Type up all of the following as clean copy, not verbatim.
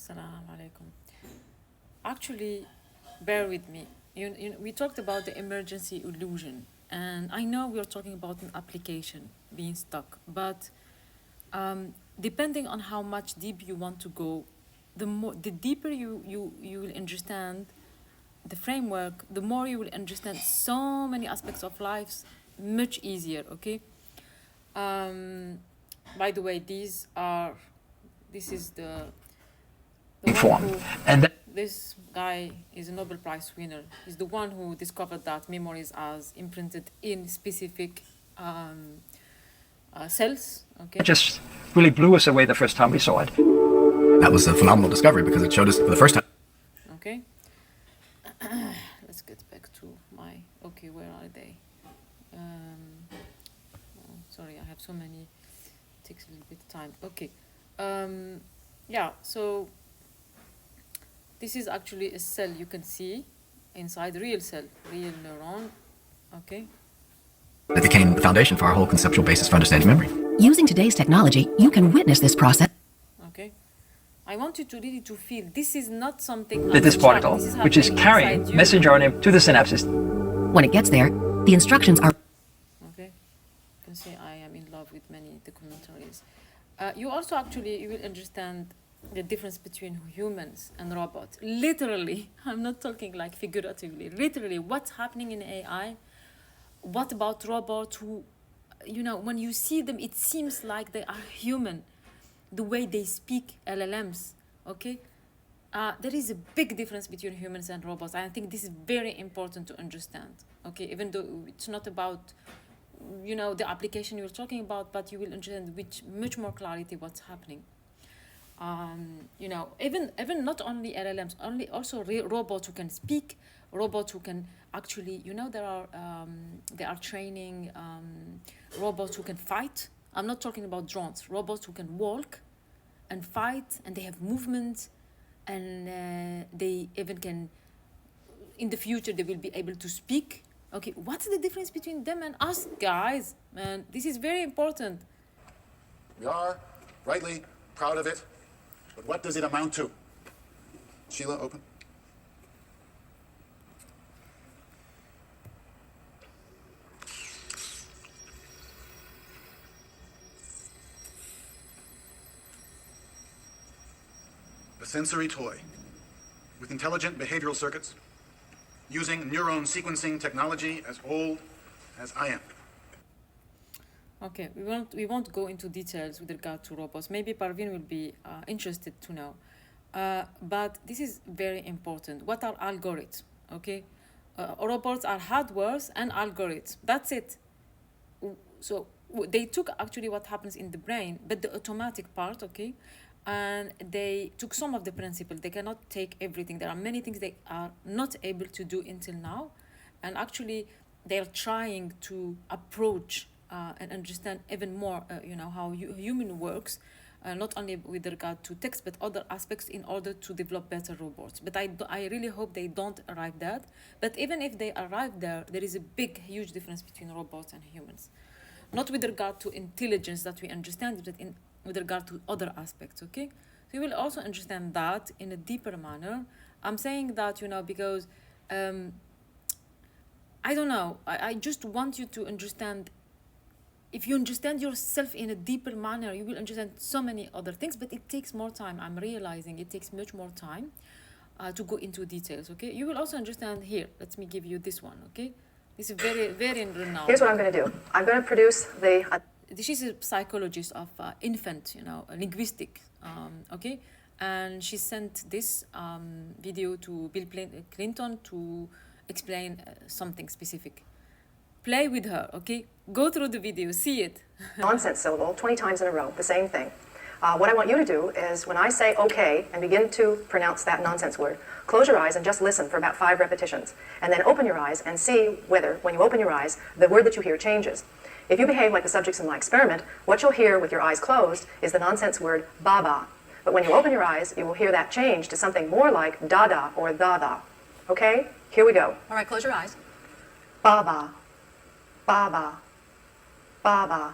Assalamu alaikum. Actually, bear with me. We talked about the emergency illusion, and I know we are talking about an application being stuck, but depending on how much deep you want to go, the deeper you will understand the framework, the more you will understand so many aspects of life much easier. Okay. Um, by the way, this is the one form. who And that this guy is a Nobel Prize winner. He's the one who discovered that memories are imprinted in specific cells. Okay. just really blew us away the first time we saw it. That was a phenomenal discovery because it showed us for the first time. Okay. Let's get back to my. Okay, where are they? Oh, sorry, I have so many. It takes a little bit of time. Okay. Yeah. So this is actually a cell you can see inside real cell, real neuron. Okay. It became the foundation for our whole conceptual basis for understanding memory. Using today's technology, you can witness this process. Okay. I want you to really to feel this is not something. That this abstract. particle, This which is happening carrying inside you. messenger RNA to the synapses. When it gets there, the instructions are Okay. You can say I am in love with many documentaries. You also actually you will understand the difference between humans and robots. Literally, I'm not talking like figuratively. Literally, what's happening in AI? What about robots who, when you see them, it seems like they are human. The way they speak, LLMs, okay? There is a big difference between humans and robots. I think this is very important to understand, okay? Even though it's not about, the application you're talking about, but you will understand with much more clarity what's happening. Even not only LLMs, also robots who can speak, robots who can actually, they are training robots who can fight. I'm not talking about drones. Robots who can walk and fight, and they have movement, and they even can, in the future, they will be able to speak. Okay, what's the difference between them and us, guys? Man, this is very important. We are rightly proud of it, but what does it amount to? Sheila, open. A sensory toy with intelligent behavioral circuits using neuron sequencing technology as old as I am. Okay, we won't go into details with regard to robots. Maybe Parveen will be interested to know. But this is very important. What are algorithms? Okay, robots are hardwares and algorithms. That's it. So they took actually what happens in the brain, but the automatic part, okay, and they took some of the principle. They cannot take everything. There are many things they are not able to do until now, and actually they are trying to approach and understand even more, how human works, not only with regard to text but other aspects in order to develop better robots. But I really hope they don't arrive there. But even if they arrive there, there is a big, huge difference between robots and humans. Not with regard to intelligence that we understand, but with regard to other aspects, okay? So you will also understand that in a deeper manner. I'm saying that, because I don't know, I just want you to understand. If you understand yourself in a deeper manner, you will understand so many other things, but it takes more time. I'm realizing it takes much more time to go into details, okay? You will also understand here. Let me give you this one, okay? This is very, very renowned. Here's what I'm going to do. I'm going to produce the... This is a psychologist of infant, linguistic, okay? And she sent this video to Bill Clinton to explain something specific. Play with her, okay? Go through the video, see it. nonsense syllable 20 times in a row, the same thing. What I want you to do is when I say okay and begin to pronounce that nonsense word, close your eyes and just listen for about 5 repetitions. And then open your eyes and see whether, when you open your eyes, the word that you hear changes. If you behave like the subjects in my experiment, what you'll hear with your eyes closed is the nonsense word baba. But when you open your eyes, you will hear that change to something more like dada or dada. Okay? Here we go. All right, close your eyes. Baba. Baba. Baba.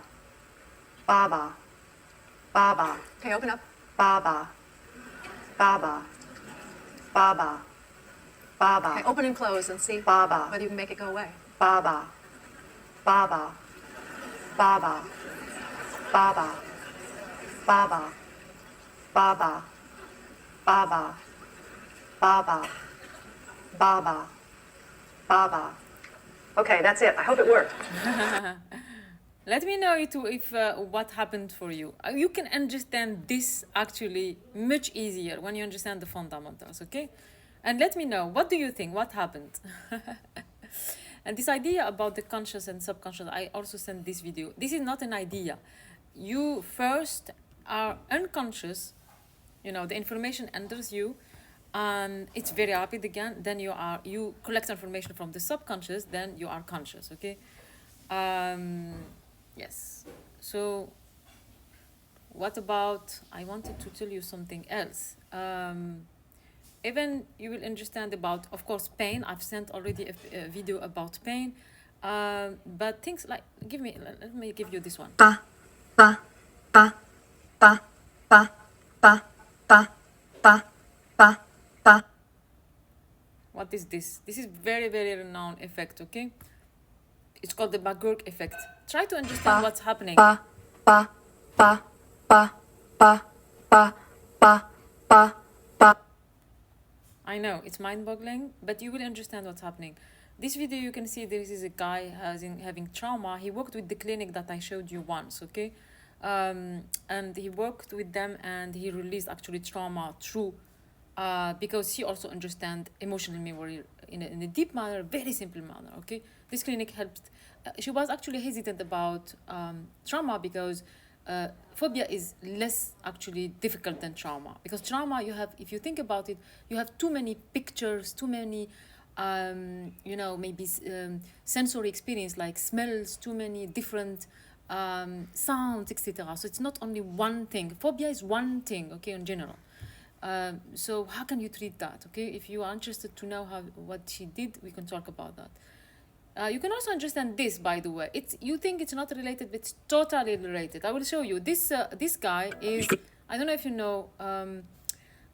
Baba. Baba. Okay, open up. Baba. Baba. Baba. Baba. Okay, open and close and see Baba. whether you can make it go away. Baba. Baba. Baba. Baba. Baba. Baba. Baba. Baba. Baba. Baba. Okay, that's it. I hope it worked. Let me know if what happened for you. You can understand this actually much easier when you understand the fundamentals, okay? And let me know, what do you think? What happened? And this idea about the conscious and subconscious, I also sent this video. This is not an idea. You first are unconscious, you know, the information enters you, and it's very rapid again. Then you collect information from the subconscious, then you are conscious, okay? Yes. So what about, I wanted to tell you something else. Even you will understand about, of course, pain. I've sent already a video about pain. But things like, let me give you this one. Ba. Ba. Ba. Ba. Ba. Ba. Ba. Ba. Ba. Ba. What is this? This is very, very renowned effect, okay? It's called the McGurk effect. Try to understand what's happening. Ba. Ba. Ba. Ba. Ba. Ba. Ba. Ba. Ba. I know, it's mind-boggling, but you will understand what's happening. This video, you can see this is a guy having trauma. He worked with the clinic that I showed you once, okay? And he worked with them and he released actually trauma through, because he also understands emotional memory in a deep manner, very simple manner, okay? This clinic helped. She was actually hesitant about trauma because phobia is less actually difficult than trauma, because trauma, you have, if you think about it, you have too many pictures, too many you know, maybe sensory experience, like smells, too many different sounds, etc. So it's not only one thing. Phobia is one thing, okay, in general. So how can you treat that, okay? If you are interested to know what she did, we can talk about that. You can also understand this, by the way. You think it's not related, but it's totally related. I will show you. This guy is, I don't know if you know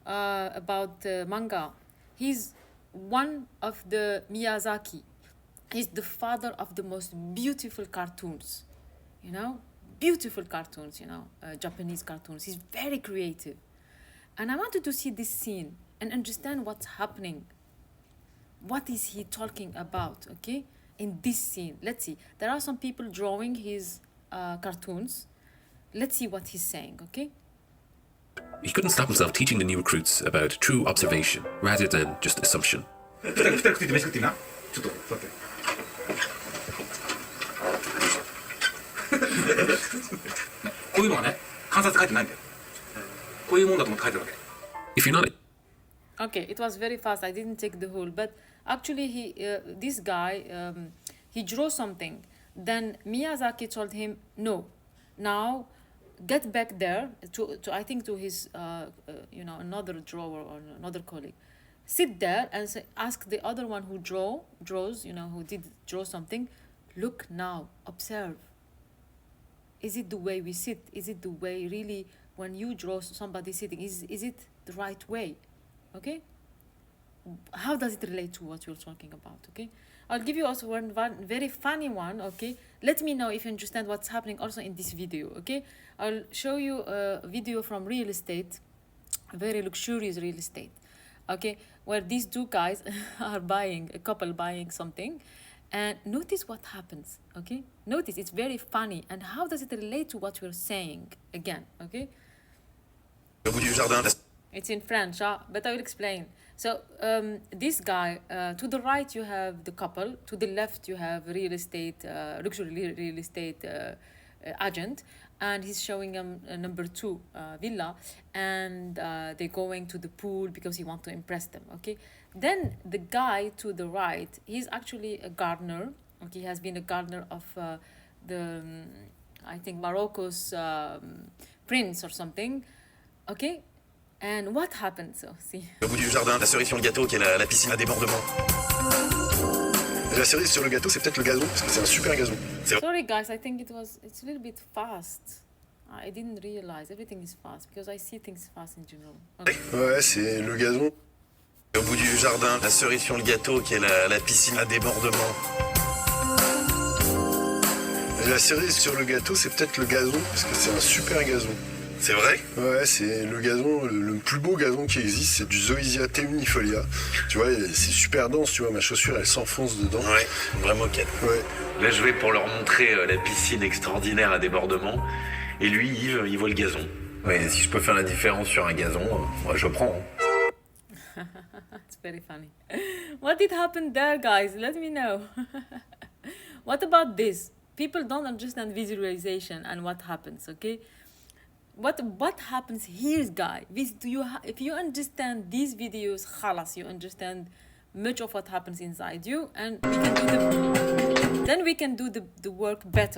about manga. He's one of the Miyazaki. He's the father of the most beautiful cartoons, you know? Beautiful cartoons, you know, Japanese cartoons. He's very creative. And I wanted to see this scene and understand what's happening. What is he talking about, okay? In this scene, let's see. There are some people drawing his cartoons. Let's see what he's saying, okay? He couldn't stop himself teaching the new recruits about true observation rather than just assumption. 二人食って飯食っていいな。ちょっと座って。こういうのはね、観察書いてないんだよ。こういうもんだと思って書いてるわけ。 If you're not Okay, it was very fast. I didn't take the whole, but actually this guy, he drew something. Then Miyazaki told him, no, now get back there to I think to his, you know, another drawer or another colleague. Sit there and ask the other one who draws, you know, who did draw something, look now, observe. Is it the way we sit? Is it the way really when you draw somebody sitting? Is it the right way? Okay? How does it relate to what you're talking about? Okay? I'll give you also one very funny one. Okay? Let me know if you understand what's happening also in this video. Okay? I'll show you a video from real estate, very luxurious real estate. Okay? Where these two guys are a couple buying something. And notice what happens, okay? Notice, it's very funny. And how does it relate to what we're saying again, okay? It's in French, but I will explain. So this guy, to the right you have the couple, to the left you have real estate, luxury real estate agent, and he's showing them a number 2 villa, and they're going to the pool because he wants to impress them, okay? Then the guy to the right, he's actually a gardener. Okay, he has been a gardener of I think Morocco's prince or something, okay? And what happened? So, see. Au bout du jardin, la cerise sur le gâteau qui est la piscine à débordement. La cerise sur le gâteau, c'est peut-être le gazon, parce que c'est un super gazon. Sorry guys, I think it's a little bit fast. I didn't realize everything is fast because I see things fast in general. Okay. Ouais, c'est le gazon. Au bout du jardin, la cerise sur le gâteau qui est la piscine à débordement. La cerise sur le gâteau, c'est peut-être le gazon, parce que c'est un super gazon. C'est vrai? Ouais, c'est le gazon, le plus beau gazon qui existe, c'est du Zoysia teunifolia. Tu vois, c'est super dense, tu vois, ma chaussure, elle s'enfonce dedans. Ouais, une vraie moquette. Ouais. Là, je vais pour leur montrer la piscine extraordinaire à débordement. Et lui, Yves, il voit le gazon. Ouais, si je peux faire la différence sur un gazon, moi, je prends. It's very funny. What did happen there, guys? Let me know. What about this? People don't understand visualization and what happens, okay? What happens here, guys? If you understand these videos, خلاص, you understand much of what happens inside you, and we can do the work better.